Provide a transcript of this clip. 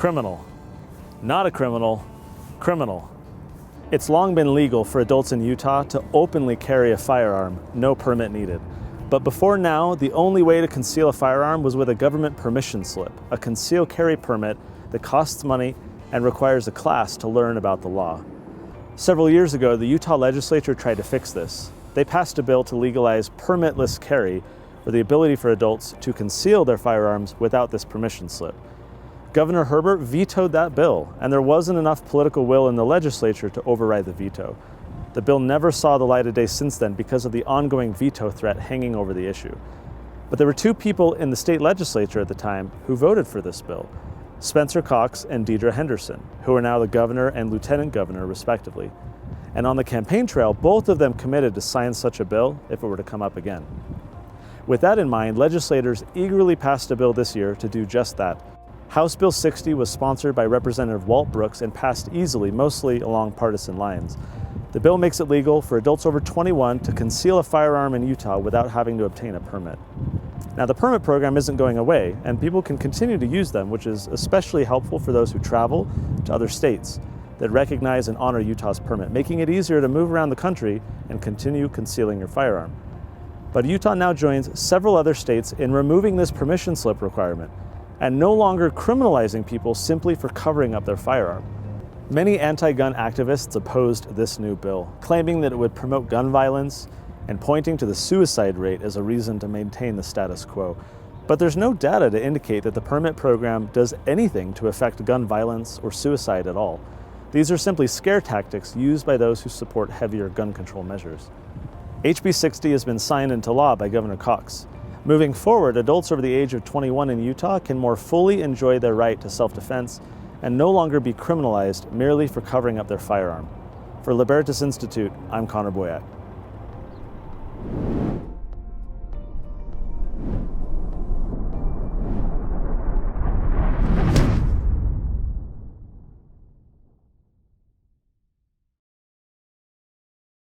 Criminal. Not a criminal, criminal. It's long been legal for adults in Utah to openly carry a firearm, no permit needed. But before now, the only way to conceal a firearm was with a government permission slip, a concealed carry permit that costs money and requires a class to learn about the law. Several years ago, the Utah legislature tried to fix this. They passed a bill to legalize permitless carry, or the ability for adults to conceal their firearms without this permission slip. Governor Herbert vetoed that bill, and there wasn't enough political will in the legislature to override the veto. The bill never saw the light of day since then because of the ongoing veto threat hanging over the issue. But there were two people in the state legislature at the time who voted for this bill, Spencer Cox and Deidre Henderson, who are now the governor and lieutenant governor respectively. And on the campaign trail, both of them committed to sign such a bill if it were to come up again. With that in mind, legislators eagerly passed a bill this year to do just that. House Bill 60 was sponsored by Representative Walt Brooks and passed easily, mostly along partisan lines. The bill makes it legal for adults over 21 to conceal a firearm in Utah without having to obtain a permit. Now, the permit program isn't going away, and people can continue to use them, which is especially helpful for those who travel to other states that recognize and honor Utah's permit, making it easier to move around the country and continue concealing your firearm. But Utah now joins several other states in removing this permission slip requirement and no longer criminalizing people simply for covering up their firearm. Many anti-gun activists opposed this new bill, claiming that it would promote gun violence and pointing to the suicide rate as a reason to maintain the status quo. But there's no data to indicate that the permit program does anything to affect gun violence or suicide at all. These are simply scare tactics used by those who support heavier gun control measures. HB 60 has been signed into law by Governor Cox. Moving forward, adults over the age of 21 in Utah can more fully enjoy their right to self-defense and no longer be criminalized merely for covering up their firearm. For Libertas Institute, I'm Connor Boyack.